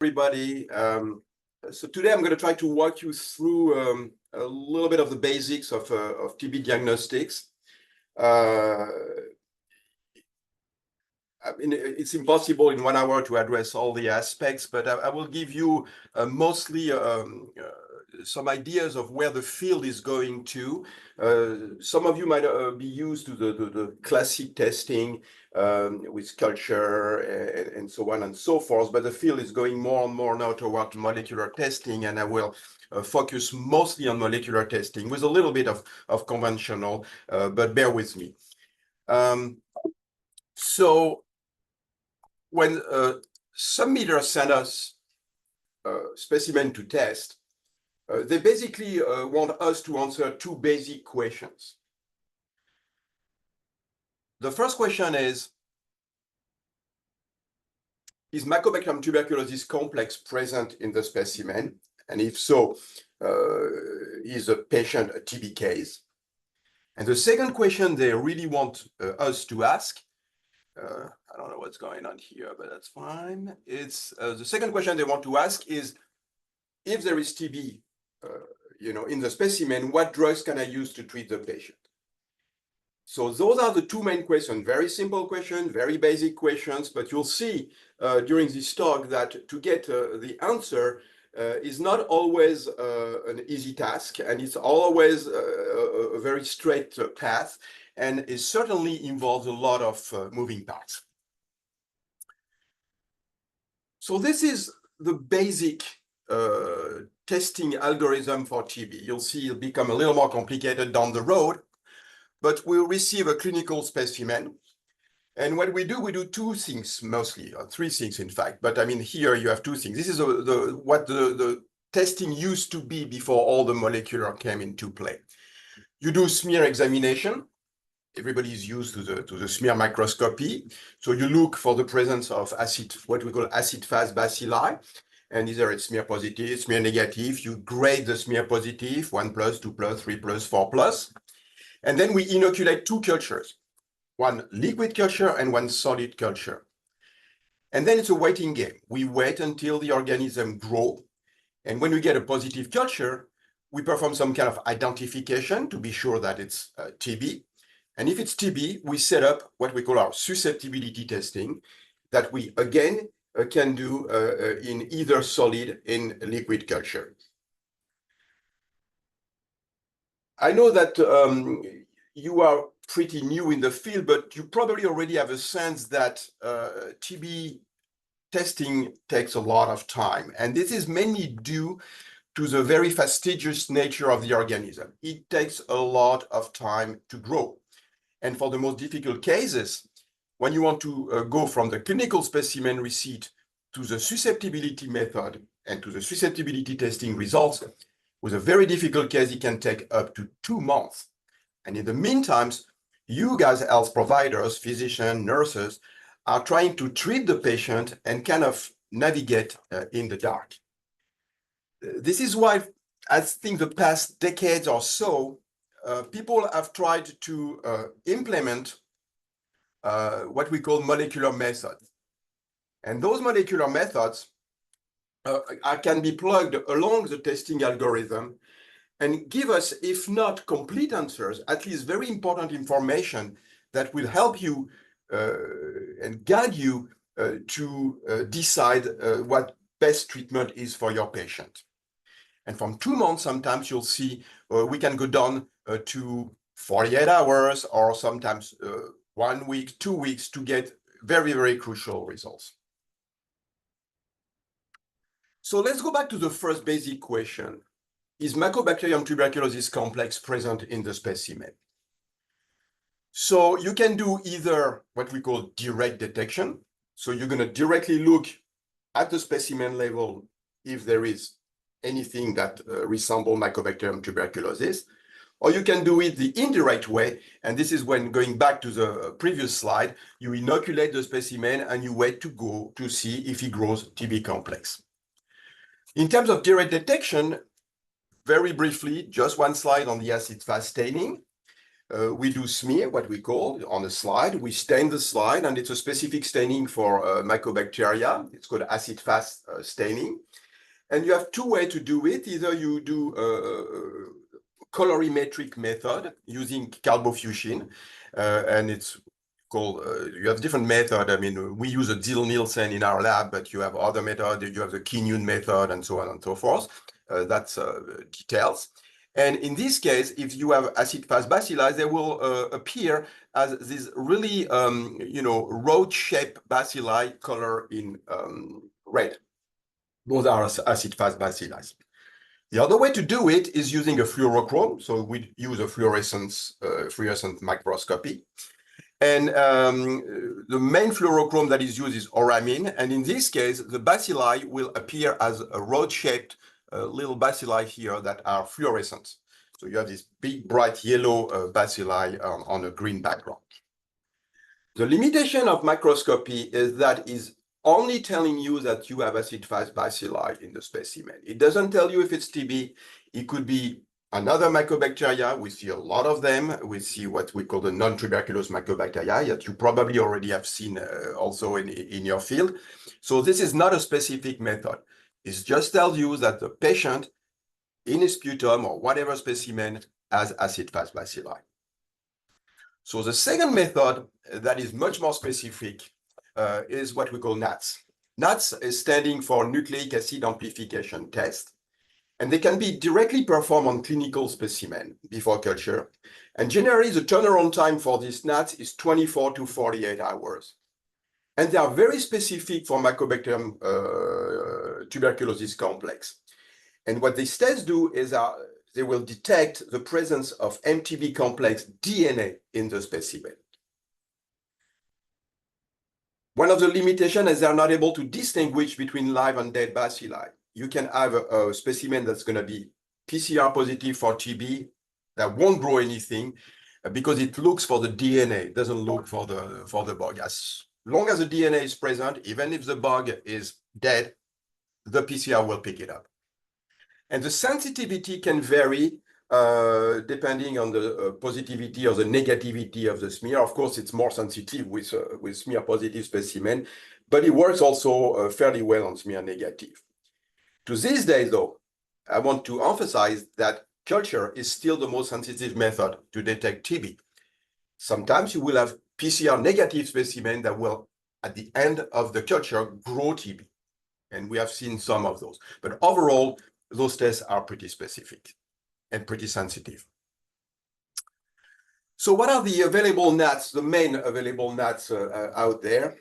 Everybody. So today I'm going to try to walk you through a little bit of the basics of TB diagnostics. I mean, it's impossible in 1 hour to address all the aspects, but I will give you mostly some ideas of where the field is going to. Some of you might be used to the classic testing with culture and so on and so forth, but the field is going more and more now toward molecular testing, and I will focus mostly on molecular testing with a little bit of conventional, but bear with me. So when submitters send us a specimen to test, they basically want us to answer two basic questions. The first question is Mycobacterium tuberculosis complex present in the specimen? And if so, is the patient a TB case? And the second question they really want us to ask, I don't know what's going on here, but that's fine. It's the second question they want to ask is, if there is TB, in the specimen, what drugs can I use to treat the patient? So those are the two main questions. Very simple questions, very basic questions, but you'll see during this talk that to get the answer is not always an easy task, and it's always a very straight path, and it certainly involves a lot of moving parts. So this is the basic testing algorithm for TB. You'll see it'll become a little more complicated down the road, but we'll receive a clinical specimen. And what we do two things mostly, or three things in fact, but I mean, here you have two things. This is what the testing used to be before all the molecular came into play. You do smear examination. Everybody is used to the smear microscopy. So you look for the presence of acid, what we call acid-fast bacilli. And either it's smear positive, smear negative. You grade the smear positive, 1+, 2+, 3+, 4+. And then we inoculate two cultures, one liquid culture and one solid culture. And then it's a waiting game. We wait until the organism grows. And when we get a positive culture, we perform some kind of identification to be sure that it's TB. And if it's TB, we set up what we call our susceptibility testing that we, again, can do in either solid and liquid culture. I know that you are pretty new in the field, but you probably already have a sense that TB testing takes a lot of time. And this is mainly due to the very fastidious nature of the organism. It takes a lot of time to grow. And for the most difficult cases, when you want to go from the clinical specimen receipt to the susceptibility method and to the susceptibility testing results, with a very difficult case, it can take up to 2 months. And in the meantime, you guys, health providers, physicians, nurses, are trying to treat the patient and kind of navigate in the dark. This is why, I think the past decades or so, people have tried to implement what we call molecular methods. And those molecular methods can be plugged along the testing algorithm and give us, if not complete answers, at least very important information that will help you and guide you to decide what best treatment is for your patient. And from 2 months, sometimes you'll see we can go down to 48 hours or sometimes 1 week, 2 weeks to get very, very crucial results. So let's go back to the first basic question. Is Mycobacterium tuberculosis complex present in the specimen? So you can do either what we call direct detection. So you're going to directly look at the specimen level if there is anything that resembles Mycobacterium tuberculosis, or you can do it the indirect way, and this is when, going back to the previous slide, you inoculate the specimen and you wait to see if it grows TB complex. In terms of direct detection, very briefly, just one slide on the acid-fast staining. We do smear, what we call, on a slide. We stain the slide, and it's a specific staining for mycobacteria. It's called acid-fast staining. And you have two ways to do it. Either you do colorimetric method using carbofusion, and it's called, you have different method. I mean, we use a Dill-Nielsen in our lab, but you have other method. You have the Kinune method and so on and so forth. That's details. And in this case, if you have acid-fast bacilli, they will appear as this really, rod-shaped bacilli color in red. Those are acid-fast bacilli. The other way to do it is using a fluorochrome. So we use a fluorescent microscopy. And the main fluorochrome that is used is oramine. And in this case, the bacilli will appear as a rod-shaped little bacilli here that are fluorescent. So you have this big, bright yellow bacilli on a green background. The limitation of microscopy is that is only telling you that you have acid-fast bacilli in the specimen. It doesn't tell you if it's TB. It could be another mycobacteria. We see a lot of them. We see what we call the non-tuberculous mycobacteria that you probably already have seen also in your field. So this is not a specific method. It just tells you that the patient in his sputum or whatever specimen has acid-fast bacilli. So the second method that is much more specific is what we call NATS. NATS is standing for Nucleic Acid Amplification Test, and they can be directly performed on clinical specimen before culture. And generally, the turnaround time for this NATS is 24 to 48 hours. And they are very specific for Mycobacterium tuberculosis complex. And what these tests do is they will detect the presence of MTB complex DNA in the specimen. One of the limitations is they're not able to distinguish between live and dead bacilli. You can have a specimen that's going to be PCR positive for TB that won't grow anything because it looks for the DNA, it doesn't look for the bug. As long as the DNA is present, even if the bug is dead, the PCR will pick it up. And the sensitivity can vary depending on the positivity or the negativity of the smear. Of course, it's more sensitive with smear positive specimen, but it works also fairly well on smear negative. To these days, though, I want to emphasize that culture is still the most sensitive method to detect TB. Sometimes you will have PCR negative specimen that will, at the end of the culture, grow TB. And we have seen some of those. But overall, those tests are pretty specific and pretty sensitive. So what are the available NATs, the main available NATs out there?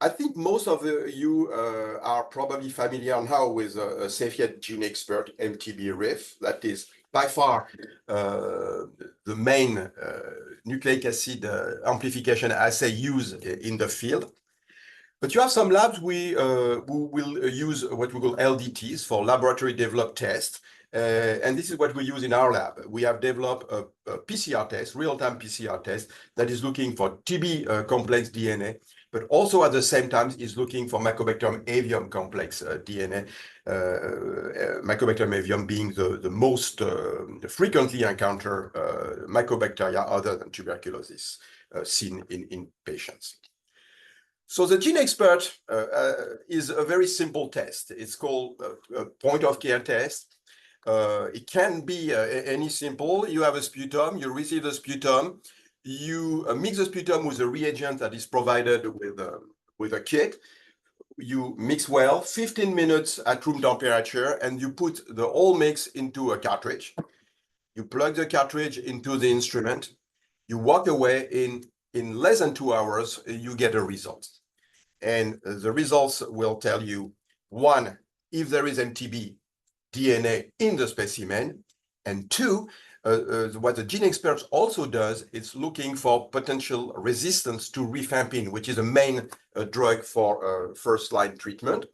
I think most of you are probably familiar now with Cepheid GeneXpert MTB RIF. That is by far the main nucleic acid amplification assay used in the field. But you have some labs who will use what we call LDTs for laboratory developed tests. And this is what we use in our lab. We have developed a PCR test, real-time PCR test, that is looking for TB complex DNA, but also at the same time is looking for Mycobacterium avium complex DNA, Mycobacterium avium being the most frequently encountered mycobacteria other than tuberculosis seen in patients. So the GeneXpert is a very simple test. It's called a point-of-care test. It can be any simple. You have a sputum, you receive the sputum, you mix the sputum with a reagent that is provided with a kit. You mix well, 15 minutes at room temperature, and you put the whole mix into a cartridge. You plug the cartridge into the instrument. You walk away. In less than 2 hours, you get a result. And the results will tell you, one, if there is MTB DNA in the specimen, and two, what the GeneXpert also does is looking for potential resistance to rifampin, which is a main drug for first-line treatment.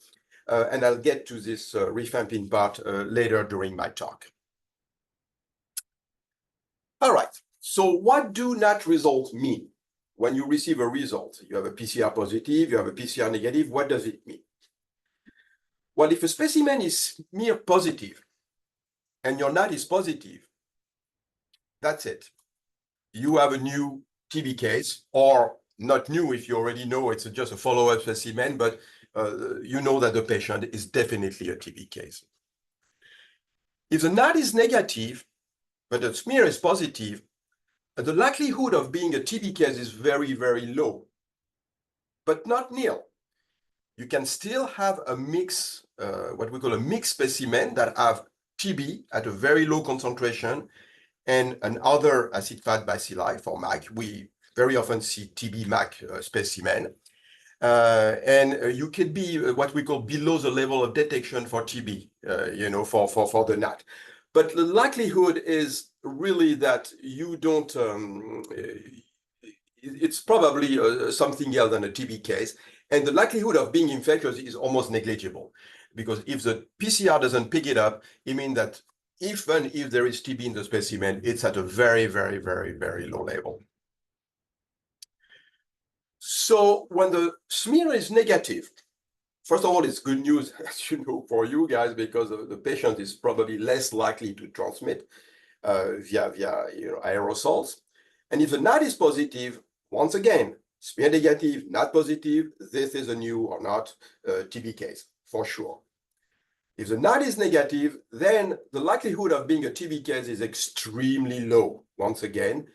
And I'll get to this rifampin part later during my talk. All right, so what do NAT results mean? When you receive a result, you have a PCR positive, you have a PCR negative, what does it mean? Well, if a specimen is smear positive and your NAT is positive, that's it. you have a new TB case, or not new if you already know it's just a follow-up specimen, but you know that the patient is definitely a TB case. If the NAT is negative, but the smear is positive, the likelihood of being a TB case is very, very low, but not nil. You can still have a mix, what we call a mixed specimen that have TB at a very low concentration and another acid-fat bacilli for MAC. We very often see TB MAC specimen. And you can be what we call below the level of detection for TB, for the NAT. But the likelihood is really that you don't, it's probably something else than a TB case. And the likelihood of being infectious is almost negligible, because if the PCR doesn't pick it up, it means that even if there is TB in the specimen, it's at a very, very, very, very low level. So when the smear is negative, first of all, it's good news, as you know, for you guys, because the patient is probably less likely to transmit via aerosols. And if the NAT is positive, once again, smear negative, NAT positive, this is a new or not TB case, for sure. If the NAT is negative, then the likelihood of being a TB case is extremely low, once again.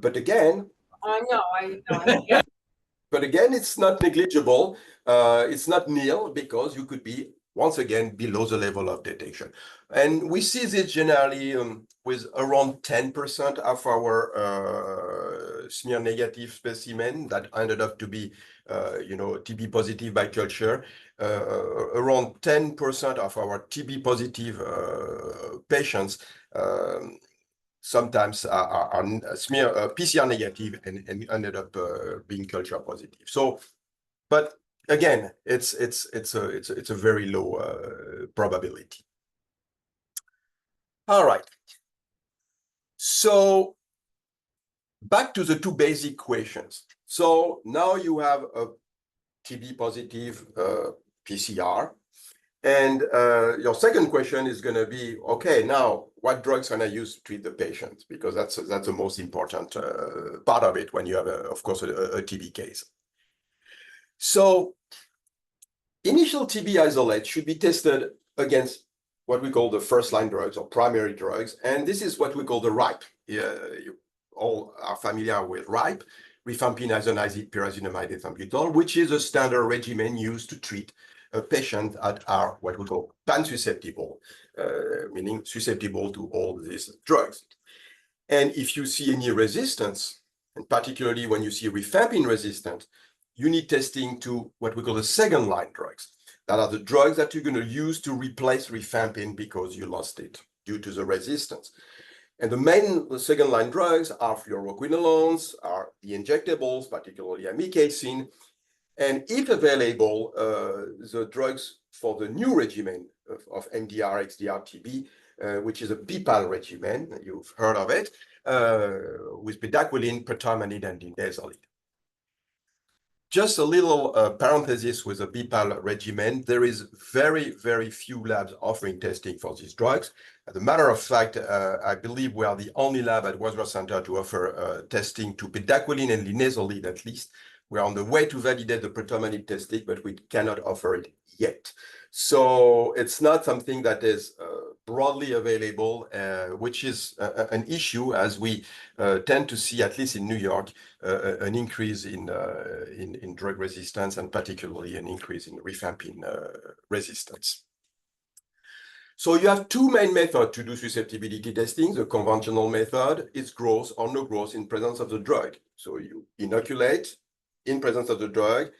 But again, I know. But again, it's not negligible. It's not nil, because you could be, once again, below the level of detection. And we see this generally with around 10% of our smear negative specimen that ended up to be, TB positive by culture. Around 10% of our TB positive patients sometimes are smear PCR negative and ended up being culture positive. So, but again, it's a very low probability. All right. So back to the two basic questions. So now you have a TB positive PCR. And your second question is going to be, okay, now what drugs can I use to treat the patient? Because that's the most important part of it when you have, of course, a TB case. So initial TB isolate should be tested against what we call the first-line drugs or primary drugs. And this is what we call the RIPE. You all are familiar with RIPE, rifampin, isoniazid, pyrazinamide, ethambutol, which is a standard regimen used to treat a patient that are what we call pan-susceptible, meaning susceptible to all these drugs. And if you see any resistance, and particularly when you see rifampin resistant, you need testing to what we call the second-line drugs. That are the drugs that you're going to use to replace rifampin because you lost it due to the resistance. And the main second-line drugs are fluoroquinolones, are the injectables, particularly amikacin, and if available, the drugs for the new regimen of MDR, XDR, TB, which is a BPAL regimen, you've heard of it, with bedaquiline, protamide, and linezolid. Just a little parenthesis with a BPAL regimen. There is very, very few labs offering testing for these drugs. As a matter of fact, I believe we are the only lab at Wadsworth Center to offer testing to bedaquiline and linezolid at least. We're on the way to validate the protamide testing, but we cannot offer it yet. So it's not something that is broadly available, which is an issue, as we tend to see, at least in New York, an increase in drug resistance, and particularly an increase in rifampin resistance. So you have two main methods to do susceptibility testing. The conventional method is growth or no growth in presence of the drug. So you inoculate in presence of the drug,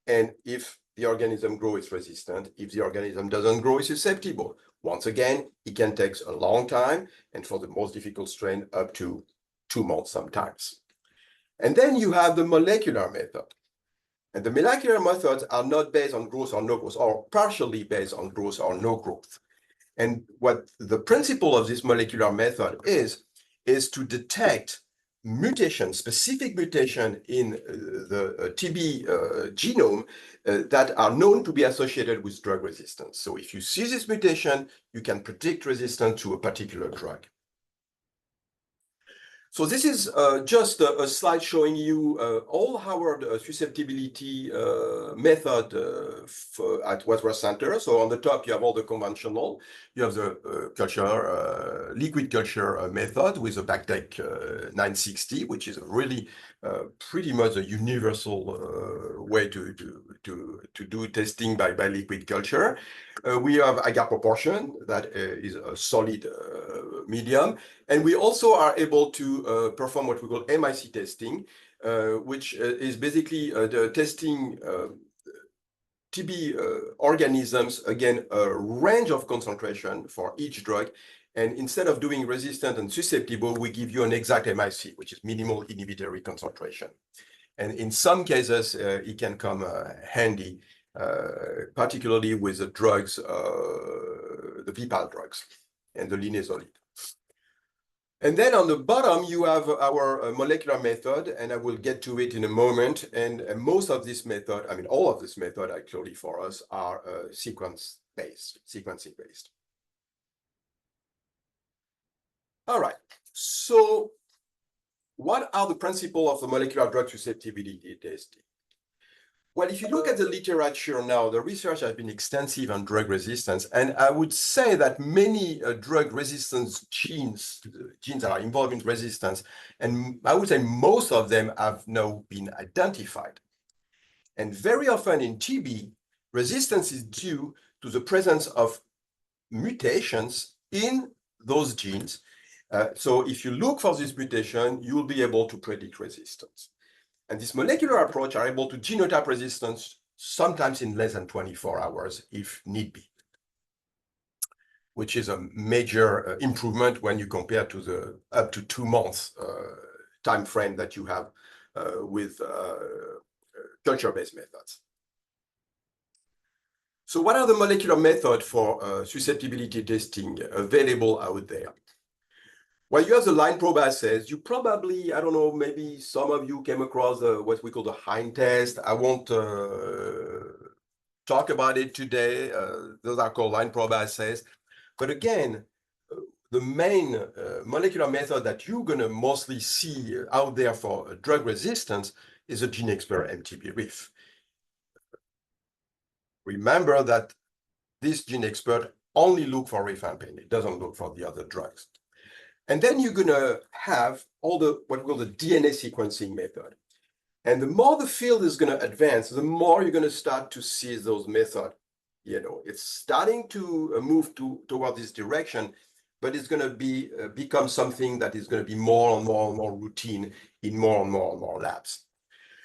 and if the organism grows, it's resistant. If the organism doesn't grow, it's susceptible. Once again, it can take a long time, and for the most difficult strain, up to 2 months sometimes. And then you have the molecular method. And the molecular methods are not based on growth or no growth, or partially based on growth or no growth. And what the principle of this molecular method is to detect mutation, specific mutation in the TB genome that are known to be associated with drug resistance. So if you see this mutation, you can predict resistance to a particular drug. So this is just a slide showing you all our susceptibility method at Wadsworth Center. So on the top, you have all the conventional. You have the culture, liquid culture method with a Backtec 960, which is really pretty much a universal way to do testing by liquid culture. We have agar proportion, that is a solid medium. And we also are able to perform what we call MIC testing, which is basically the testing TB organisms, again, a range of concentration for each drug. And instead of doing resistant and susceptible, we give you an exact MIC, which is minimal inhibitory concentration. And in some cases, it can come handy, particularly with the drugs, the VPAL drugs and the linezolid. And then on the bottom, you have our molecular method, and I will get to it in a moment. And most of this method, I mean, all of this method actually for us are sequencing based. All right, so what are the principles of the molecular drug susceptibility testing? Well, if you look at the literature now, the research has been extensive on drug resistance, and I would say that many drug resistance genes that are involved in resistance, and I would say most of them have now been identified. And very often in TB, resistance is due to the presence of mutations in those genes. So if you look for this mutation, you will be able to predict resistance. And this molecular approach are able to genotype resistance sometimes in less than 24 hours if need be, which is a major improvement when you compare to the up to 2 months time frame that you have with culture-based methods. So what are the molecular methods for susceptibility testing available out there? Well, you have the line probe assays. You probably, I don't know, maybe some of you came across what we call the Hind test. I won't talk about it today. Those are called line probe assays. But again, the main molecular method that you're going to mostly see out there for drug resistance is a GeneXpert MTB-RIF. Remember that this GeneXpert only looks for rifampin. It doesn't look for the other drugs. And then you're going to have all the what we call the DNA sequencing method. And the more the field is going to advance, the more you're going to start to see those methods. You know, it's starting to move toward this direction, but it's going to become something that is going to be more and more and more routine in more and more labs.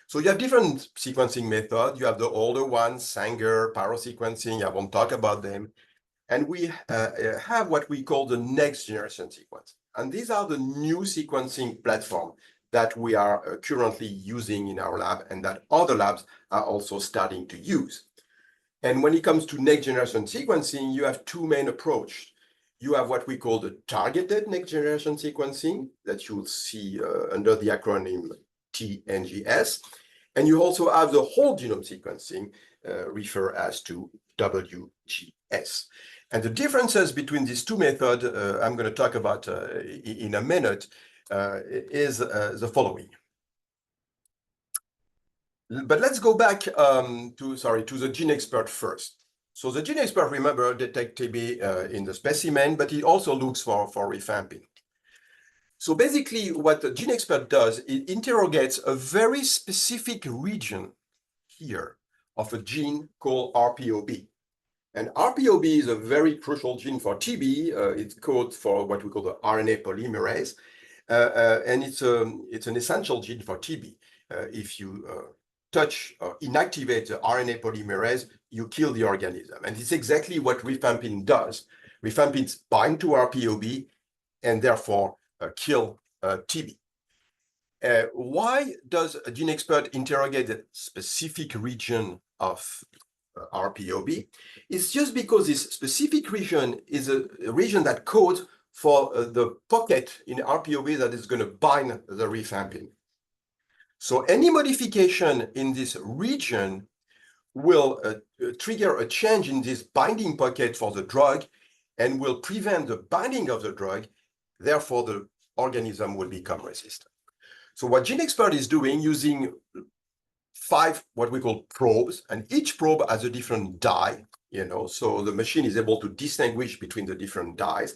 So you have different sequencing methods. You have the older ones, Sanger, pyrosequencing. I won't talk about them. And we have what we call the next generation sequence. And these are the new sequencing platform that we are currently using in our lab and that other labs are also starting to use. And when it comes to next generation sequencing, you have two main approaches. You have what we call the targeted next generation sequencing that you will see under the acronym TNGS. And you also have the whole genome sequencing, referred as to WGS. And the differences between these two methods, I'm going to talk about in a minute, is the following. But let's go back to the GeneXpert first. So the GeneXpert, remember, detects TB in the specimen, but it also looks for rifampin. So basically, what the GeneXpert does, it interrogates a very specific region here of a gene called RPOB. And RPOB is a very crucial gene for TB. It's code for what we call the RNA polymerase. And it's an essential gene for TB. If you touch or inactivate the RNA polymerase, you kill the organism. And it's exactly what rifampin does. Rifampin binds to RPOB and therefore kill TB. Why does a GeneXpert interrogate a specific region of RPOB? It's just because this specific region is a region that codes for the pocket in RPOB that is going to bind the rifampin. So any modification in this region will trigger a change in this binding pocket for the drug and will prevent the binding of the drug. Therefore, the organism will become resistant. So what GeneXpert is doing, using 5 what we call probes, and each probe has a different dye, so the machine is able to distinguish between the different dyes.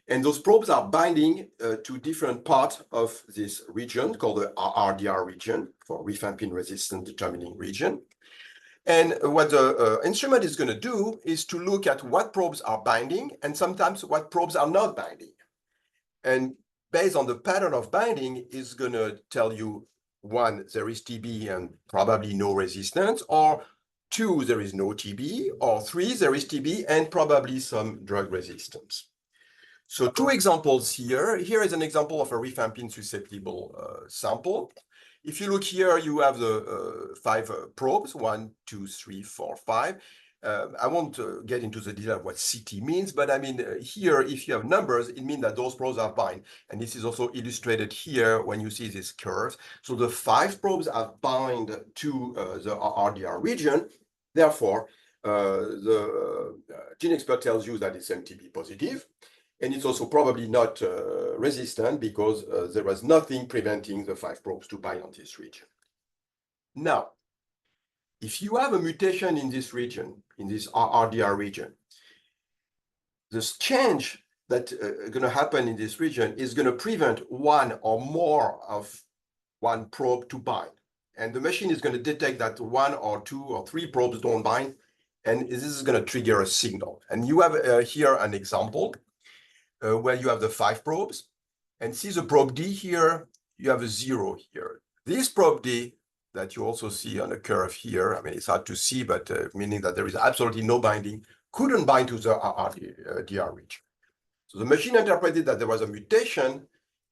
And those probes are binding to different parts of this region called the RDR region, for rifampin resistant determining region. And what the instrument is going to do is to look at what probes are binding and sometimes what probes are not binding. And based on the pattern of binding, is going to tell you, 1, there is TB and probably no resistance, or 2, there is no TB, or 3, there is TB and probably some drug resistance. So 2 examples here. Here is an example of a rifampin susceptible sample. If you look here, you have the 5 probes, 1, 2, 3, 4, 5. I won't get into the detail of what CT means, but I mean, here, if you have numbers, it means that those probes are bind. And this is also illustrated here when you see these curves. So the 5 probes are bind to the RDR region. Therefore, the GeneXpert tells you that it's MTB positive. And it's also probably not resistant because there was nothing preventing the 5 probes to bind on this region. Now, if you have a mutation in this region, in this RDR region, this change that's going to happen in this region is going to prevent 1 or more of 1 probe to bind. And the machine is going to detect that 1 or 2 or 3 probes don't bind, and this is going to trigger a signal. And you have here an example where you have the 5 probes, and see the probe D here, you have a 0 here. This probe D that you also see on the curve here, I mean, it's hard to see, but meaning that there is absolutely no binding, couldn't bind to the RDR region. So the machine interpreted that there was a mutation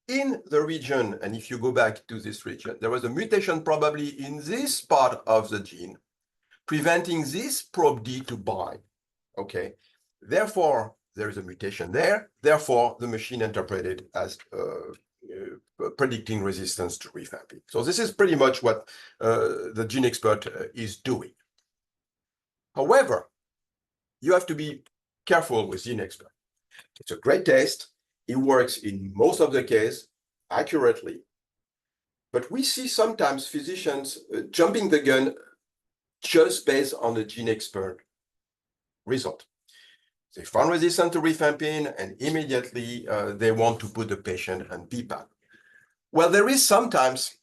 in the region, and if you go back to this region, there was a mutation probably in this part of the gene, preventing this probe D to bind, okay? Therefore, there is a mutation there. Therefore, the machine interpreted as predicting resistance to rifampin. So this is pretty much what the GeneXpert is doing. However, you have to be careful with GeneXpert. It's a great test. It works in most of the case accurately. But we see sometimes physicians jumping the gun just based on the GeneXpert result. They found resistant to rifampin, and immediately they want to put the patient on PPAP. Well, there is sometimes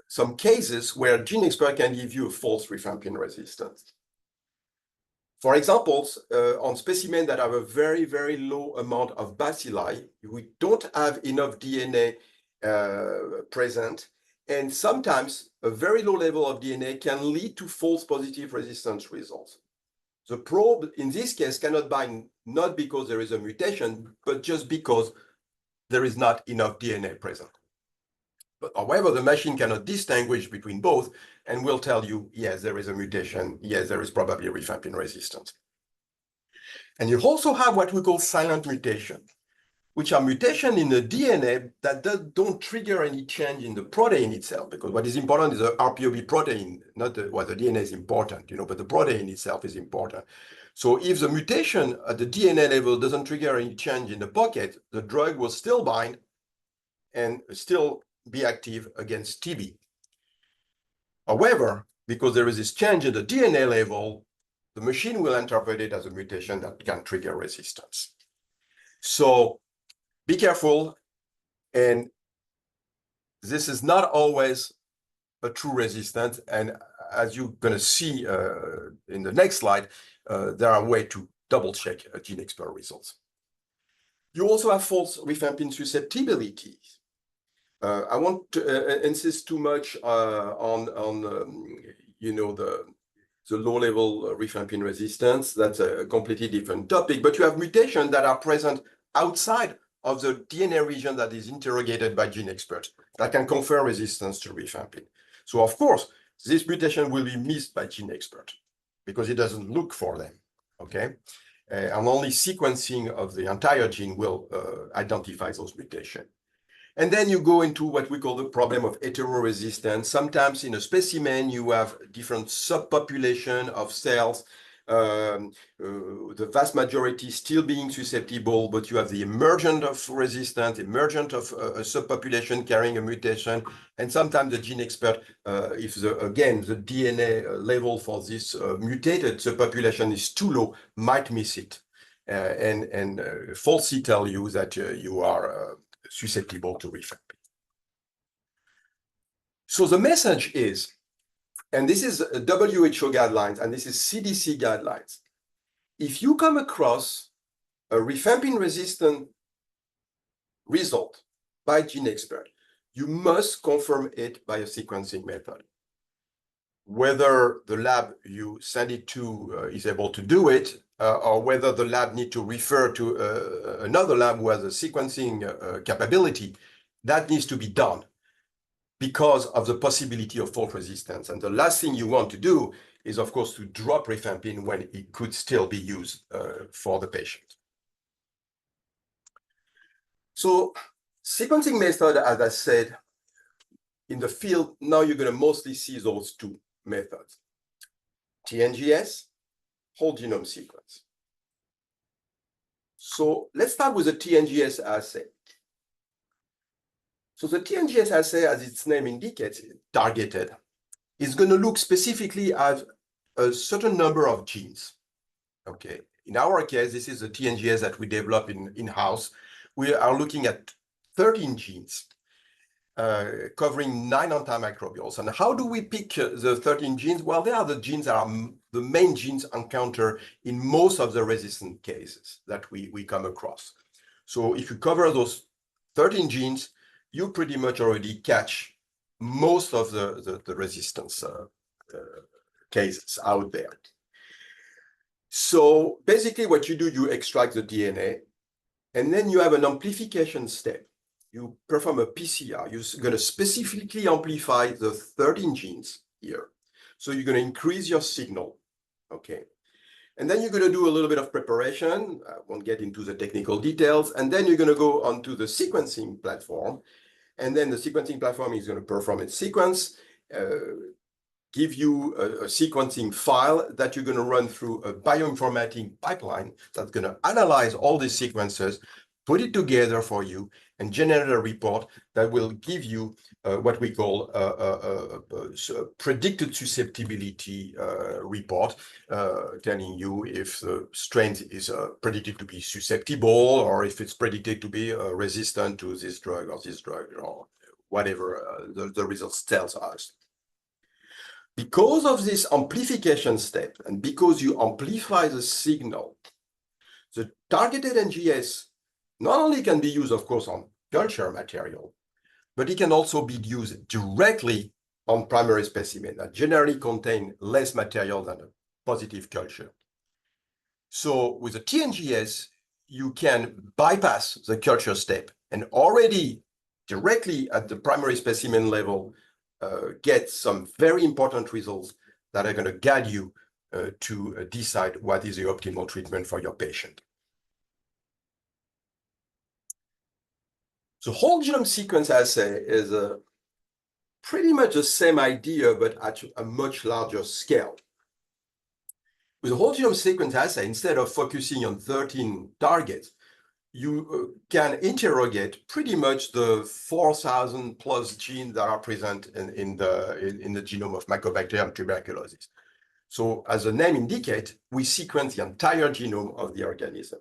some cases where GeneXpert can give you a false rifampin resistance. For example, on specimens that have a very, very low amount of bacilli, we don't have enough DNA present, and sometimes a very low level of DNA can lead to false positive resistance results. The probe, in this case, cannot bind, not because there is a mutation, but just because there is not enough DNA present. But however, the machine cannot distinguish between both and will tell you, yes, there is a mutation, yes, there is probably rifampin resistance. And you also have what we call silent mutation, which are mutations in the DNA that don't trigger any change in the protein itself, because what is important is the RPOB protein, not the DNA is important, but the protein itself is important. So if the mutation at the DNA level doesn't trigger any change in the pocket, the drug will still bind and still be active against TB. However, because there is this change in the DNA level, the machine will interpret it as a mutation that can trigger resistance. So be careful, and this is not always a true resistance. And as you're going to see in the next slide, there are ways to double-check GeneXpert results. You also have false rifampin susceptibility. I won't insist too much on the low-level rifampin resistance. That's a completely different topic. But you have mutations that are present outside of the DNA region that is interrogated by GeneXpert that can confer resistance to rifampin. So of course, this mutation will be missed by GeneXpert because it doesn't look for them, okay? And only sequencing of the entire gene will identify those mutations. And then you go into what we call the problem of heteroresistance. Sometimes in a specimen, you have different subpopulation of cells the vast majority still being susceptible, but you have the emergence of resistance, emergence of a subpopulation carrying a mutation, and sometimes the GeneXpert, if again the DNA level for this mutated subpopulation is too low, might miss it and falsely tell you that you are susceptible to revamping. So the message is, and this is WHO guidelines, and this is CDC guidelines. If you come across a rifampin-resistant result by GeneXpert, you must confirm it by a sequencing method. Whether the lab you send it to is able to do it, or whether the lab need to refer to another lab who has a sequencing capability, that needs to be done because of the possibility of fault resistance. And the last thing you want to do is, of course, to drop rifampin when it could still be used for the patient. So sequencing method, as I said, in the field, now you're going to mostly see those two methods: TNGS, whole genome sequence. So let's start with the TNGS assay. So the TNGS assay, as its name indicates, targeted, is going to look specifically at a certain number of genes. Okay. In our case, this is the TNGS that we develop in-house. We are looking at 13 genes covering 9 antimicrobials. And how do we pick the 13 genes? Well, they are the genes that are the main genes encountered in most of the resistant cases that we come across. So if you cover those 13 genes, you pretty much already catch most of the resistance cases out there. So basically what you do, you extract the DNA, and then you have an amplification step. You perform a PCR. You're going to specifically amplify the 13 genes here. So you're going to increase your signal, okay? And then you're going to do a little bit of preparation. I won't get into the technical details. And then you're going to go onto the sequencing platform. And then the sequencing platform is going to perform its sequence, give you a sequencing file that you're going to run through a bioinformatic pipeline that's going to analyze all these sequences, put it together for you, and generate a report that will give you what we call a predicted susceptibility report, telling you if the strain is predicted to be susceptible, or if it's predicted to be resistant to this drug or whatever the results tells us. Because of this amplification step, and because you amplify the signal, the targeted NGS not only can be used, of course, on culture material, but it can also be used directly on primary specimen that generally contain less material than a positive culture. So with the TNGS, you can bypass the culture step and already directly at the primary specimen level get some very important results that are going to guide you to decide what is the optimal treatment for your patient. So whole genome sequence assay is pretty much the same idea, but at a much larger scale. With a whole genome sequence assay, instead of focusing on 13 targets, you can interrogate pretty much the 4,000 plus genes that are present in the genome of Mycobacterium tuberculosis. So as the name indicates, we sequence the entire genome of the organism.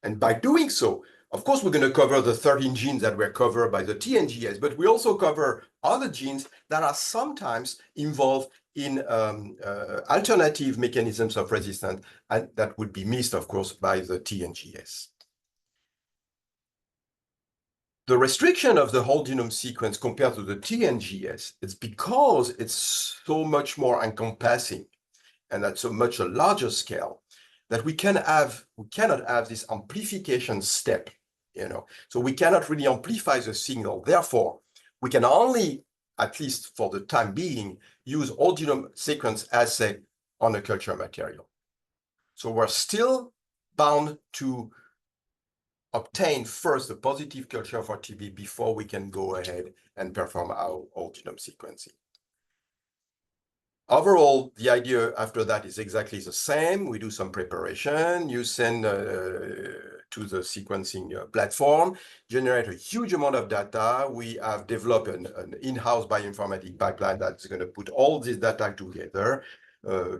And by doing so, of course, we're going to cover the 13 genes that were covered by the TNGS, but we also cover other genes that are sometimes involved in alternative mechanisms of resistance, and that would be missed, of course, by the TNGS. The restriction of the whole genome sequence compared to the TNGS is because it's so much more encompassing and at so much a larger scale that we cannot have this amplification step, So we cannot really amplify the signal. Therefore, we can only, at least for the time being, use whole genome sequence assay on a culture material. So we're still bound to obtain first a positive culture for TB before we can go ahead and perform our whole genome sequencing. Overall, the idea after that is exactly the same. We do some preparation. You send to the sequencing platform, generate a huge amount of data. We have developed an in-house bioinformatic pipeline that's going to put all this data together,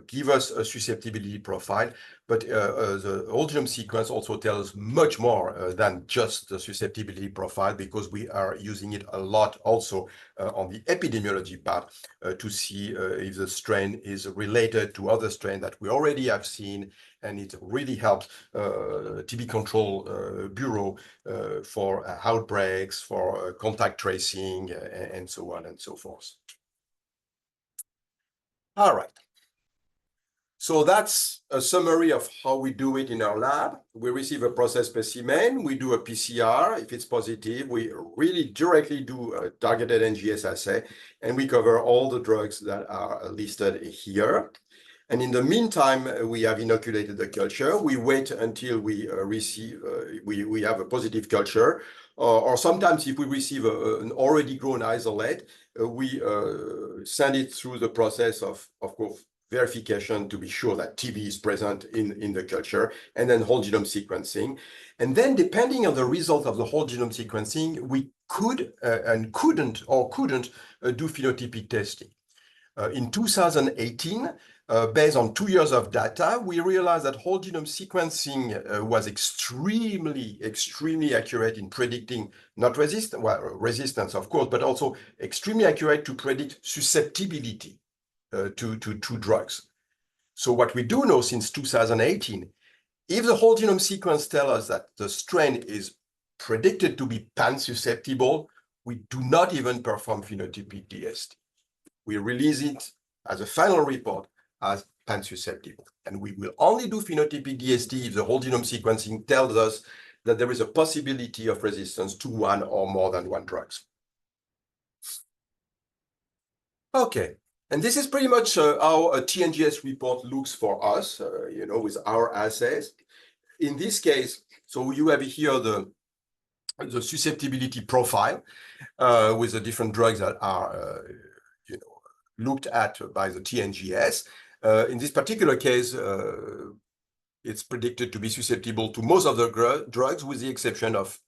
give us a susceptibility profile. But the whole genome sequence also tells us much more than just the susceptibility profile, because we are using it a lot also on the epidemiology part to see if the strain is related to other strains that we already have seen. And it really helps TB Control Bureau for outbreaks, for contact tracing, and so on and so forth. All right. So that's a summary of how we do it in our lab. We receive a process specimen, we do a PCR. If it's positive, we really directly do a targeted NGS assay, and we cover all the drugs that are listed here. And in the meantime, we have inoculated the culture. We wait until we we have a positive culture, or sometimes if we receive an already grown isolate, we send it through the process of course, verification to be sure that TB is present in the culture, and then whole genome sequencing. And then depending on the result of the whole genome sequencing, we could and couldn't do phenotypic testing. In 2018, based on 2 years of data, we realized that whole genome sequencing was extremely accurate in predicting not resistance, of course, but also extremely accurate to predict susceptibility to drugs. So what we do know since 2018, if the whole genome sequence tells us that the strain is predicted to be pan-susceptible, we do not even perform phenotypic DST. We release it as a final report as pan-susceptible. And we will only do phenotypic DST if the whole genome sequencing tells us that there is a possibility of resistance to one or more than one drugs. Okay, and this is pretty much how a TNGS report looks for us, with our assays. In this case, so you have here the susceptibility profile with the different drugs that are looked at by the TNGS. In this particular case, it's predicted to be susceptible to most of the drugs, with the exception of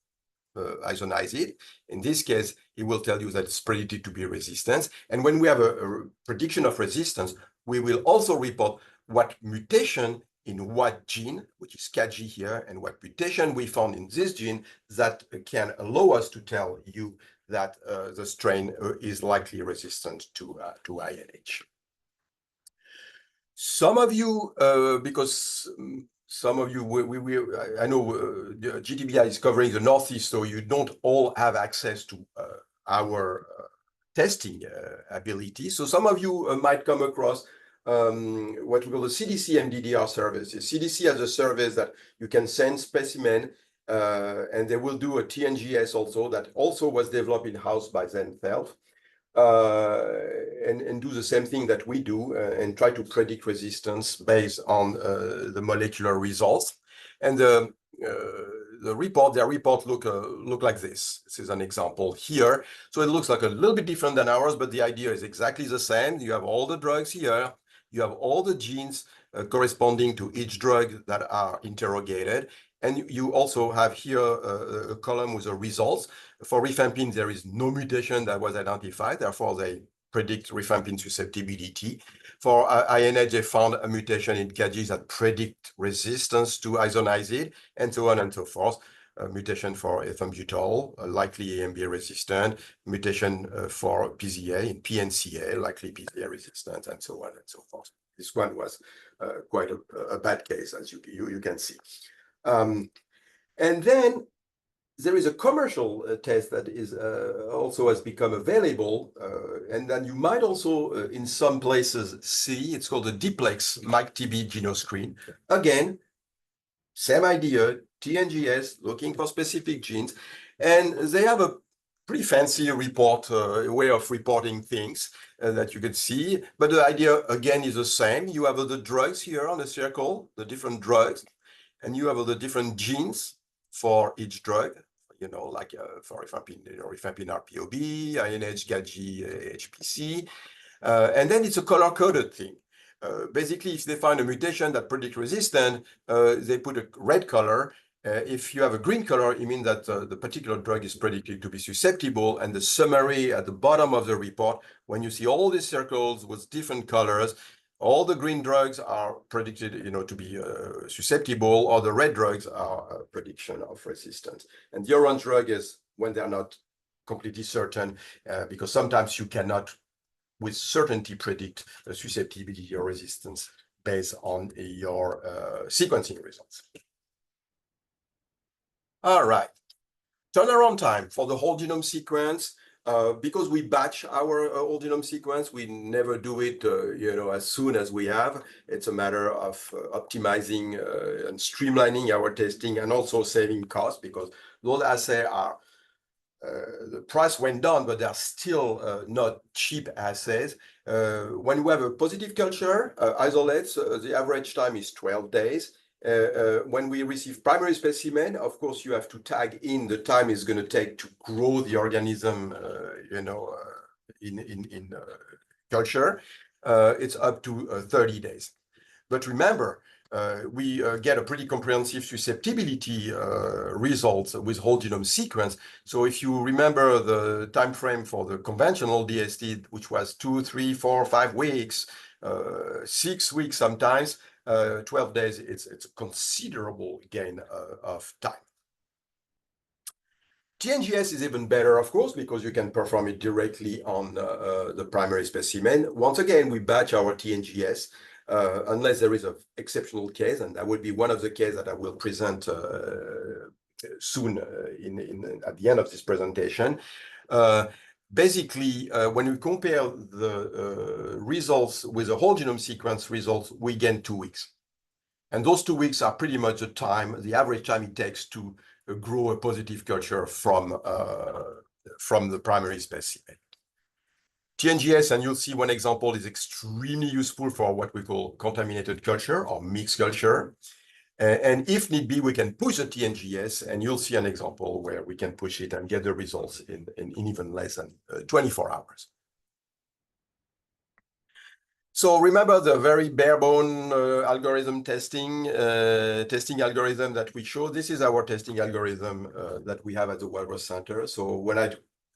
isoniazid. In this case, it will tell you that it's predicted to be resistant. And when we have a prediction of resistance, we will also report what mutation in what gene, which is CAG here, and what mutation we found in this gene that can allow us to tell you that the strain is likely resistant to INH. Some of you, because some of you, I know GTBI is covering the Northeast, so you don't all have access to our testing ability. So some of you might come across what we call the CDC MDDR service. The CDC has a service that you can send specimen, and they will do a TNGS also that also was developed in-house by themselves, and do the same thing that we do and try to predict resistance based on the molecular results. And their report look like this. This is an example here. So it looks like a little bit different than ours, but the idea is exactly the same. You have all the drugs here. You have all the genes corresponding to each drug that are interrogated. And you also have here a column with the results. For rifampin, there is no mutation that was identified. Therefore, they predict rifampin susceptibility. For INH, they found a mutation in CAG that predict resistance to isoniazid, and so on and so forth. A mutation for ethambutol, likely AMB resistant, mutation for PZA in PNCA, likely PZA resistant, and so on and so forth. This one was quite a bad case, as you can see. And then there is a commercial test that is also has become available, and then you might also in some places see. It's called the Diplex MicTB GenoScreen. Again, same idea, TNGS looking for specific genes, and they have a pretty fancy report, way of reporting things that you can see. But the idea again is the same. You have the drugs here on the circle, the different drugs, and you have the different genes for each drug, like for rifampin, rifampin RPOB, INH, GAG, HPC. And then it's a color-coded thing. Basically, if they find a mutation that predicts resistance, they put a red color. If you have a green color, it means that the particular drug is predicted to be susceptible. And the summary at the bottom of the report, when you see all these circles with different colors, all the green drugs are predicted, to be susceptible, or the red drugs are a prediction of resistance. And the orange drug is when they're not completely certain, because sometimes you cannot with certainty predict susceptibility or resistance based on your sequencing results. All right, turnaround time for the whole genome sequence. Because we batch our whole genome sequence, we never do it, as soon as we have. It's a matter of optimizing and streamlining our testing and also saving costs, because those assays are the price went down, but they're still not cheap assays. When we have a positive culture isolates, the average time is 12 days. When we receive primary specimen, of course, you have to tag in the time it's going to take to grow the organism, in culture. It's up to 30 days. But remember, we get a pretty comprehensive susceptibility results with whole genome sequence. So if you remember the time frame for the conventional DST, which was 2, 3, 4, 5 weeks, 6 weeks sometimes, 12 days, it's a considerable gain of time. TNGS is even better, of course, because you can perform it directly on the primary specimen. Once again, we batch our TNGS. Unless there is an exceptional case, and that would be one of the cases that I will present soon at the end of this presentation. Basically, when we compare the results with the whole genome sequence results, we gain 2 weeks. And those 2 weeks are pretty much the average time it takes to grow a positive culture from the primary specimen. TNGS, and you'll see one example, is extremely useful for what we call contaminated culture or mixed culture. And if need be, we can push the TNGS, and you'll see an example where we can push it and get the results in even less than 24 hours. So remember the very bare bone algorithm testing algorithm that we showed. This is our testing algorithm that we have at the Walrus Center. So when I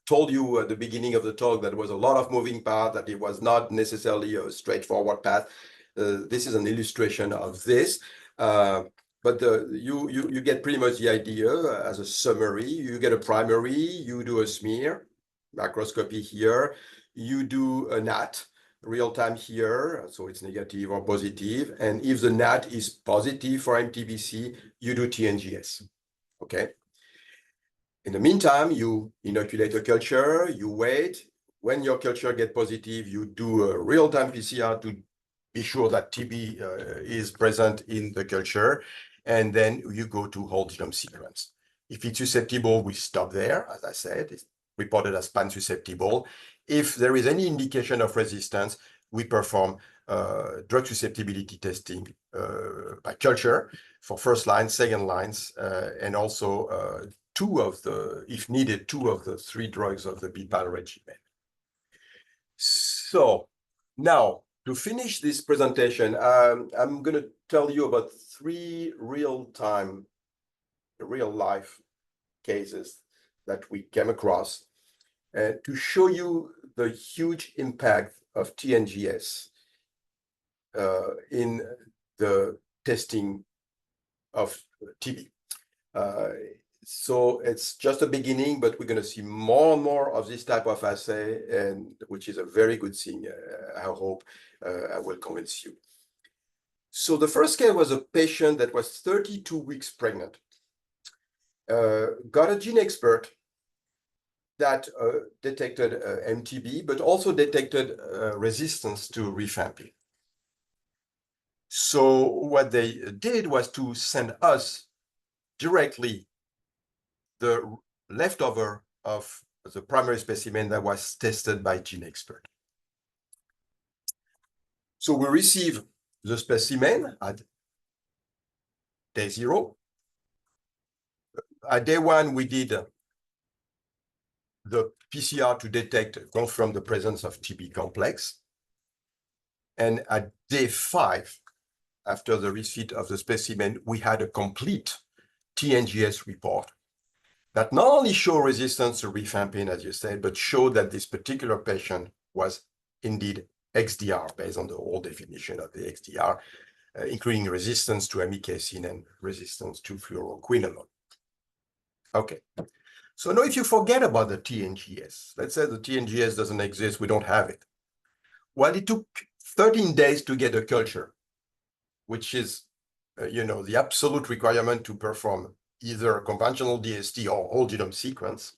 told you at the beginning of the talk that there was a lot of moving parts, that it was not necessarily a straightforward path, this is an illustration of this. But you get pretty much the idea as a summary. You get a primary, you do a smear, macroscopy here, you do a NAT, real time here, so it's negative or positive. And if the NAT is positive for MTBC, you do TNGS, okay? In the meantime, you inoculate a culture, you wait. When your culture gets positive, you do a real-time PCR to be sure that TB is present in the culture. And then you go to whole genome sequence. If it's susceptible, we stop there. As I said, it's reported as pan-susceptible. If there is any indication of resistance, we perform drug susceptibility testing by culture for first line, second lines, and also if needed, 2 of the 3 drugs of the BPAL regimen. So now, to finish this presentation, I'm going to tell you about 3 real-life cases that we came across to show you the huge impact of TNGS in the testing of TB. So it's just a beginning, but we're going to see more and more of this type of assay, and which is a very good thing. I hope I will convince you. So the first case was a patient that was 32 weeks pregnant, got a GeneXpert that detected MTB, but also detected resistance to rifampin. So what they did was to send us directly the leftover of the primary specimen that was tested by GeneXpert. So we receive the specimen at day 0. At day 1, we did the PCR to confirm the presence of TB complex. And at day 5, after the receipt of the specimen, we had a complete TNGS report that not only showed resistance to rifampin, as you said, but showed that this particular patient was indeed XDR, based on the old definition of the XDR, including resistance to amikacin and resistance to fluoroquinolone. Okay, so now if you forget about the TNGS, let's say the TNGS doesn't exist, we don't have it. Well, it took 13 days to get a culture, which is, the absolute requirement to perform either a conventional DST or whole genome sequence.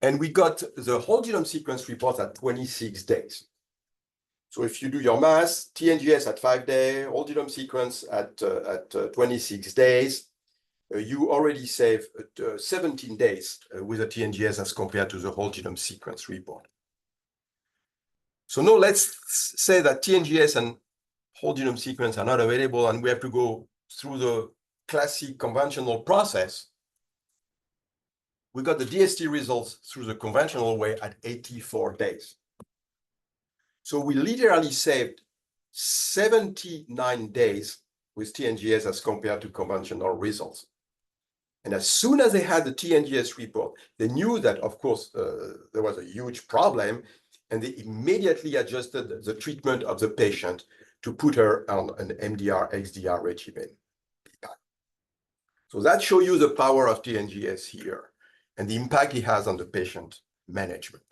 And we got the whole genome sequence report at 26 days. So if you do your math, TNGS at 5 days, whole genome sequence at 26 days, you already save 17 days with a TNGS as compared to the whole genome sequence report. So now let's say that TNGS and whole genome sequence are not available and we have to go through the classic conventional process. We got the DST results through the conventional way at 84 days. So we literally saved 79 days with TNGS as compared to conventional results. And as soon as they had the TNGS report, they knew that, of course, there was a huge problem, and they immediately adjusted the treatment of the patient to put her on an MDR-XDR regimen. So that shows you the power of TNGS here and the impact it has on the patient management.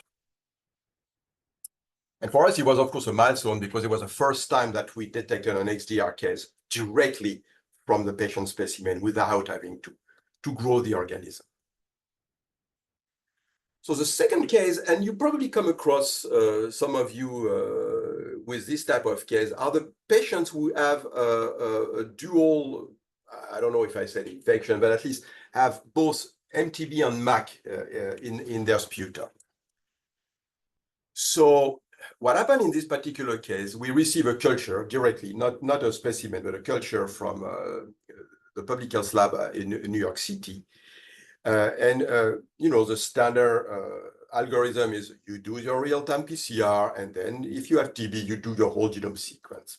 And for us, it was, of course, a milestone because it was the first time that we detected an XDR case directly from the patient specimen without having to grow the organism. So the second case, and you probably come across some of you with this type of case, are the patients who have a dual, I don't know if I said infection, but at least have both MTB and MAC in their sputum. So what happened in this particular case, we receive a culture directly, not a specimen, but a culture from the public health lab in New York City. The standard algorithm is you do your real-time PCR, and then if you have TB, you do your whole genome sequence.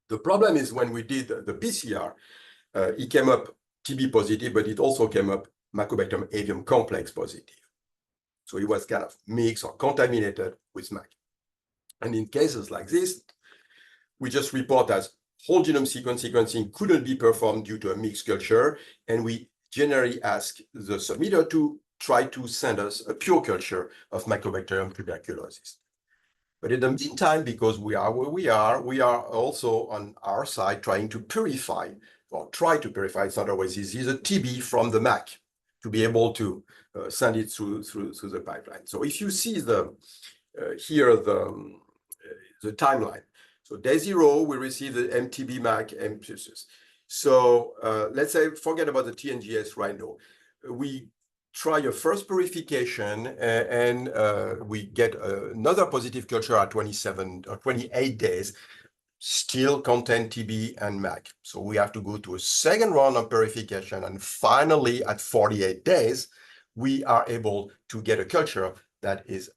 The problem is when we did the PCR, it came up TB positive, but it also came up Mycobacterium avium complex positive. So it was kind of mixed or contaminated with MAC. And in cases like this, we just report as whole genome sequencing couldn't be performed due to a mixed culture, and we generally ask the submitter to try to send us a pure culture of Mycobacterium tuberculosis. But in the meantime, because we are where we are also on our side trying to purify, or try to purify, it's not always easy, the TB from the MAC to be able to send it through the pipeline. So if you see here the timeline. So day 0, we receive the MTB MAC MPSS. So let's say, forget about the TNGS right now. We try a first purification and we get another positive culture at 27 or 28 days, still contain TB and MAC. So we have to go to a second round of purification. And finally, at 48 days, we are able to get a culture that is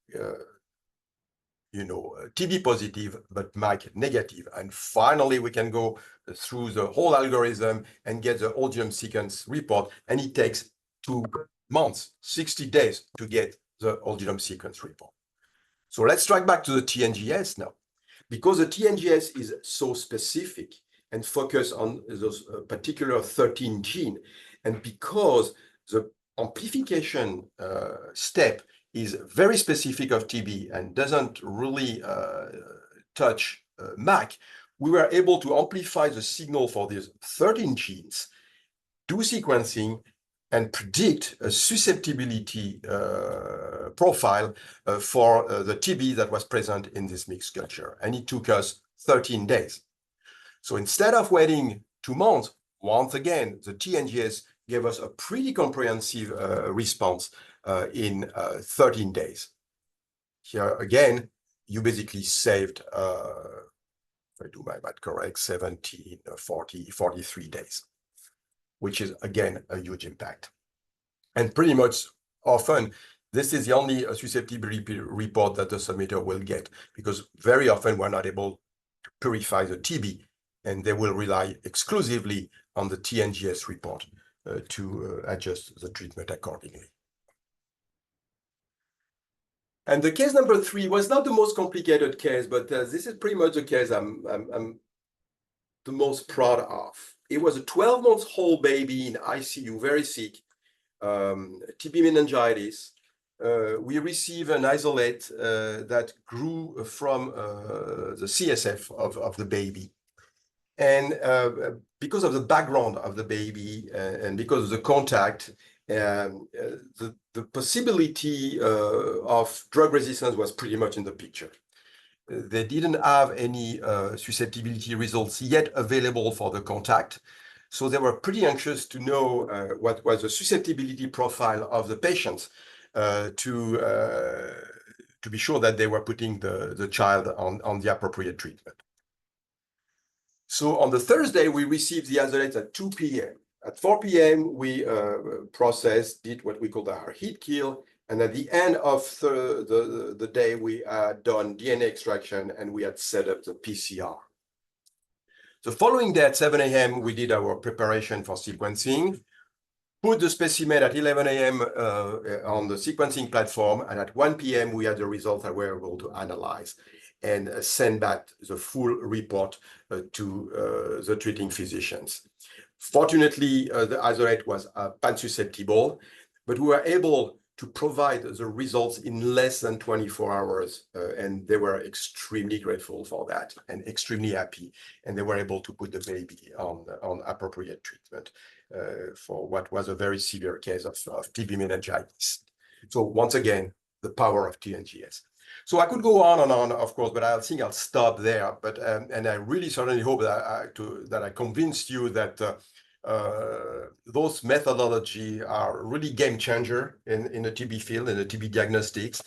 TB positive, but MAC negative. And finally, we can go through the whole algorithm and get the whole genome sequence report. And it takes 2 months, 60 days to get the whole genome sequence report. So let's track back to the TNGS now. Because the TNGS is so specific and focused on those particular 13 genes, and because the amplification step is very specific of TB and doesn't really touch MAC, we were able to amplify the signal for these 13 genes, do sequencing, and predict a susceptibility profile for the TB that was present in this mixed culture. And it took us 13 days. So instead of waiting 2 months, once again, the TNGS gave us a pretty comprehensive response in 13 days. Here again, you basically saved, if I do my math correct, 43 days, which is again a huge impact. And pretty much often This is the only susceptibility report that the submitter will get, because very often we're not able to purify the TB, and they will rely exclusively on the TNGS report to adjust the treatment accordingly. And the case number 3 was not the most complicated case, but this is pretty much the case I'm the most proud of. It was a 12-month-old baby in ICU, very sick, TB meningitis. We received an isolate that grew from the CSF of the baby. And because of the background of the baby and because of the contact, the possibility of drug resistance was pretty much in the picture. They didn't have any susceptibility results yet available for the contact. So they were pretty anxious to know what was the susceptibility profile of the patients to be sure that they were putting the child on the appropriate treatment. So on the Thursday, we received the isolates at 2 p.m. At 4 p.m., we did what we call our heat kill. And at the end of the day, we had done DNA extraction and we had set up the PCR. The following day at 7 a.m., we did our preparation for sequencing, put the specimen at 11 a.m. On the sequencing platform, and at 1 p.m., we had the results that we were able to analyze and send back the full report to the treating physicians. Fortunately, the isolate was pan-susceptible, but we were able to provide the results in less than 24 hours, and they were extremely grateful for that and extremely happy, and they were able to put the baby on appropriate treatment for what was a very severe case of TB meningitis. So once again, the power of TNGS. So I could go on and on, of course, but I think I'll stop there. But and I really certainly hope that I convinced you that those methodology are really game changer in the TB field, in the TB diagnostics.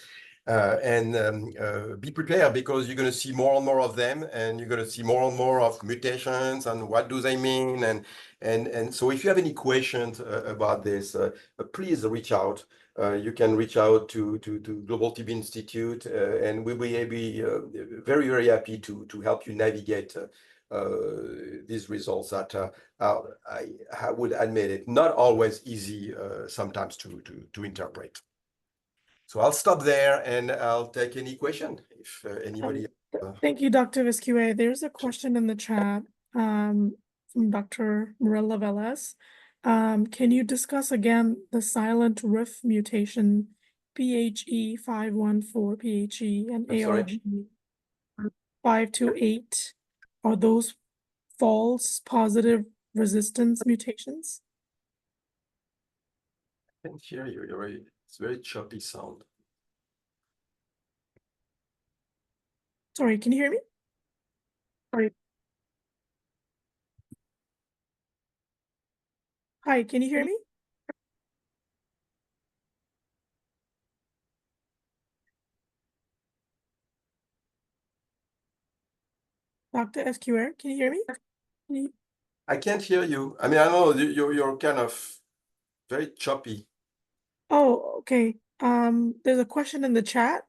Be prepared, because you're going to see more and more of them, and you're going to see more and more of mutations and what do they mean. And so if you have any questions about this, please reach out. You can reach out to Global TB Institute, and we'll be very, very happy to help you navigate these results that I would admit it, not always easy sometimes to interpret. So I'll stop there and I'll take any question if anybody. Thank you, Dr. Viscue. There's a question in the chat from Dr. Morella Velez. Can you discuss again the silent RIF mutation, PHE514 PHE and ARG 528? Are those false positive resistance mutations? I can't hear you. It's very choppy sound. Sorry, can you hear me? Sorry. Hi, can you hear me? Dr. SQR, can you hear me? I can't hear you. I mean, I know you're kind of very choppy. Oh, okay. There's a question in the chat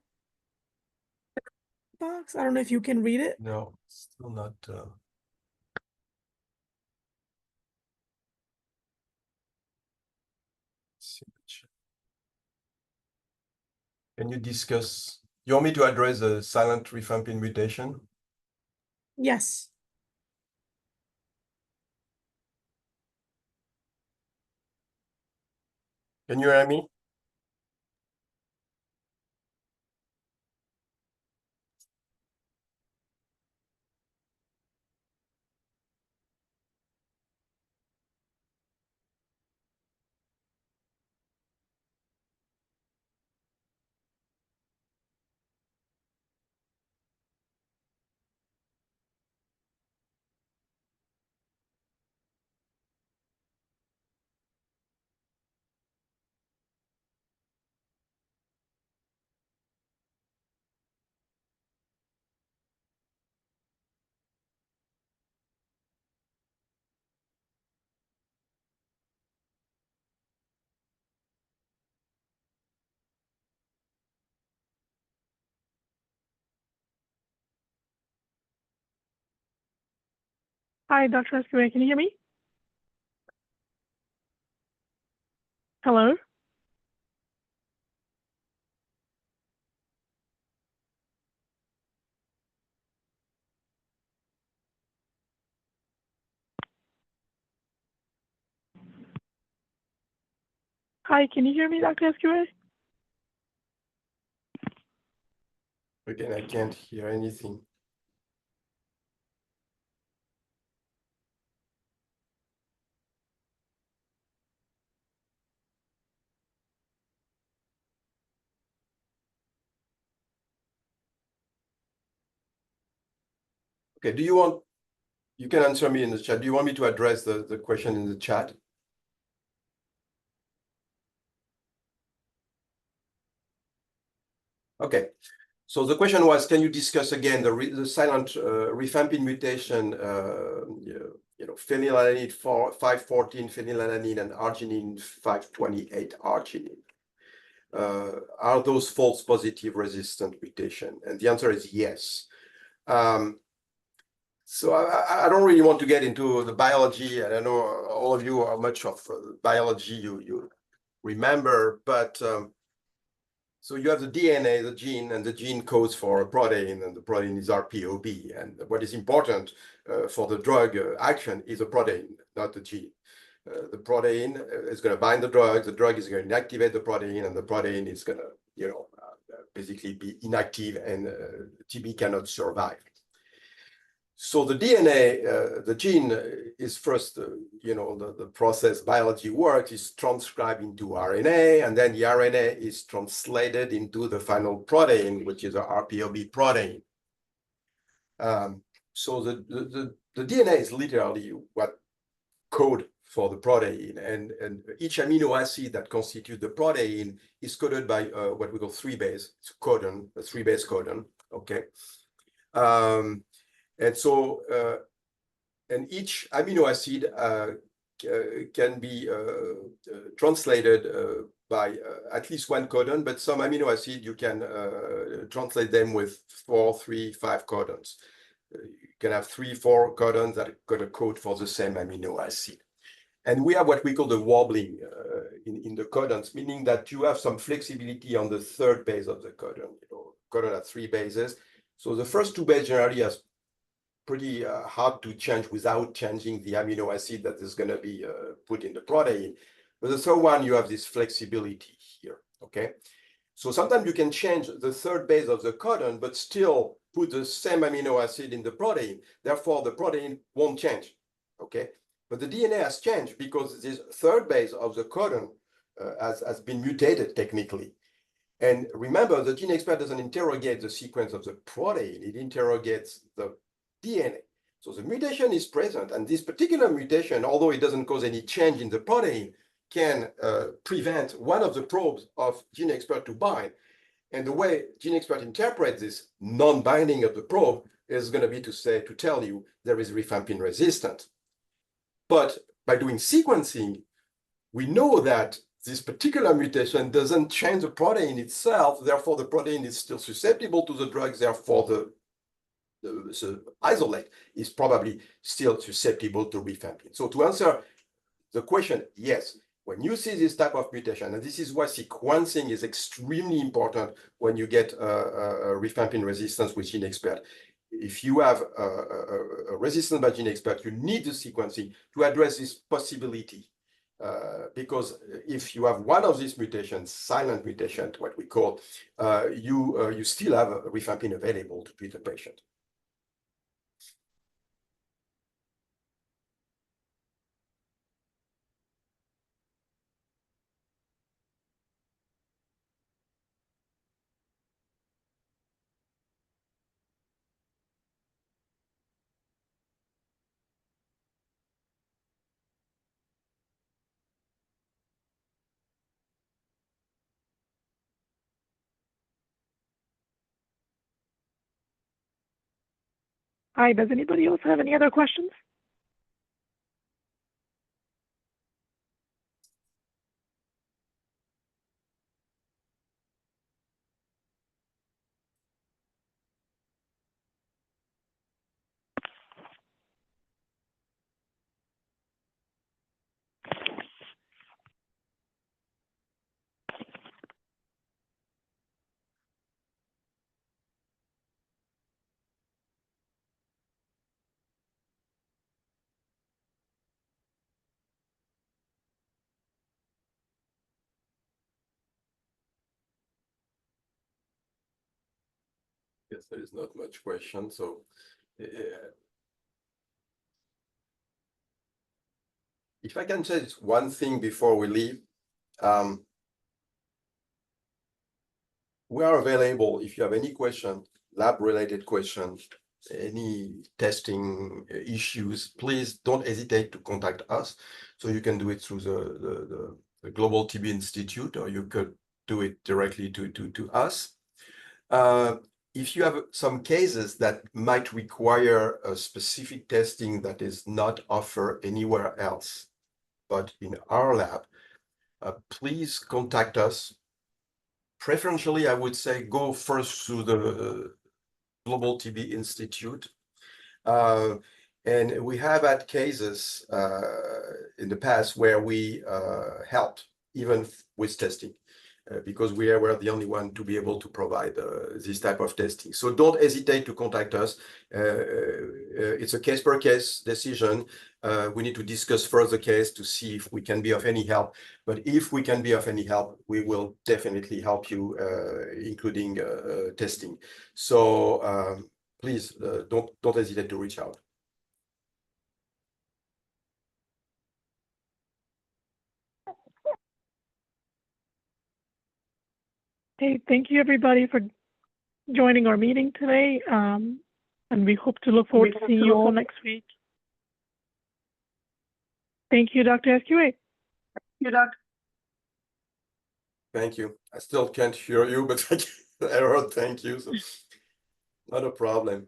box. I don't know if you can read it. No, still not. Can you discuss? You want me to address the silent rifampin mutation? Yes. Can you hear me? Hi, Dr. SQA, can you hear me? Hello? Hi, can you hear me, Dr. SQA? Again, I can't hear anything. Okay, you can answer me in the chat. Do you want me to address the question in the chat? Okay, so the question was, can you discuss again the silent rifampin mutation, phenylalanine 514, phenylalanine, and arginine 528 arginine? Are those false positive resistant mutation? And the answer is yes. So I don't really want to get into the biology, and I know all of you are much of biology you remember, but so you have the DNA, the gene, and the gene codes for a protein, and the protein is RPOB. And what is important for the drug action is a protein, not the gene. The protein is going to bind the drug is going to inactivate the protein, and the protein is going to, basically be inactive, and TB cannot survive. So the DNA, the gene is first, the process biology works is transcribed into RNA, and then the RNA is translated into the final protein, which is a RPOB protein. So the DNA is literally what code for the protein, and each amino acid that constitutes the protein is coded by what we call three-base codon, a three-base codon, okay? And so, and each amino acid can be translated by at least one codon, but some amino acid you can translate them with 4, 3, 5 codons. You can have 3, 4 codons that are going to code for the same amino acid. And we have what we call the wobbling in the codons, meaning that you have some flexibility on the third base of the codon. Codon has 3 bases. So the first 2 bases generally has pretty hard to change without changing the amino acid that is going to be put in the protein. But the third one, you have this flexibility here, okay? So sometimes you can change the third base of the codon, but still put the same amino acid in the protein. Therefore, the protein won't change, okay? But the DNA has changed because this third base of the codon has been mutated technically. And remember, the GeneXpert doesn't interrogate the sequence of the protein, it interrogates the DNA. So the mutation is present, and this particular mutation, although it doesn't cause any change in the protein, can prevent one of the probes of GeneXpert to bind. And the way GeneXpert interprets this non-binding of the probe is going to be to tell you there is rifampin resistant. But by doing sequencing, we know that this particular mutation doesn't change the protein itself, therefore the protein is still susceptible to the drugs, therefore the isolate is probably still susceptible to rifampin. So to answer the question, yes, when you see this type of mutation, and this is why sequencing is extremely important when you get rifampin resistance with GeneXpert. If you have a resistance by GeneXpert, you need the sequencing to address this possibility. Because if you have one of these mutations, silent mutation, what we call, you still have rifampin available to treat the patient. Hi, does anybody else have any other questions? Yes, there is not much question. So if I can say one thing before we leave, we are available if you have any question, lab-related questions, any testing issues, please don't hesitate to contact us. So you can do it through the Global TB Institute, or you could do it directly to us. If you have some cases that might require a specific testing that is not offered anywhere else, but in our lab, please contact us. Preferentially, I would say go first through the Global TB Institute. And we have had cases in the past where we helped even with testing because we were the only one to be able to provide this type of testing. So don't hesitate to contact us. It's a case per case decision. We need to discuss further case to see if we can be of any help. But if we can be of any help, we will definitely help you, including testing. So please don't hesitate to reach out. Hey, thank you everybody for joining our meeting today. And we hope to look forward to seeing you all next week. Thank you, Dr. SQA. Thank you. I still can't hear you, but I heard thank you. So not a problem.